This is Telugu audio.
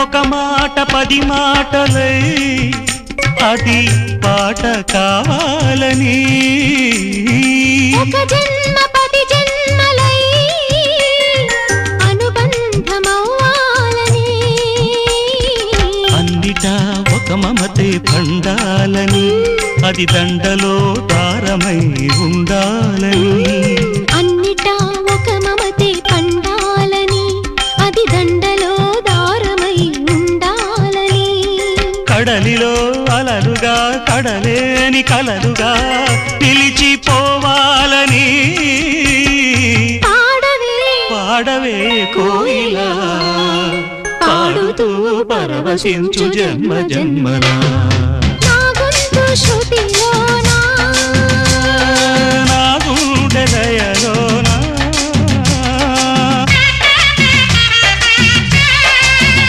ఒక మాట 10 మాటలై అది పాట కావాలని ఒక జన్మ 10 జన్మలై అనుబంధమవ్వాలని అన్నిటా ఒక మమతే పండాలని అది దండలో దారమై ఉండాలని అన్నిటా ఒక మమతే పండాలని అది దండలో దారమై ఉండాలని కడలిలో అలలుగా కడలేని కలలుగా నిలిచిపోవాలని పాడవే కోయిలా పాడుతూ పరవశించు జన్మ జన్మలా నా గొంతు శృతి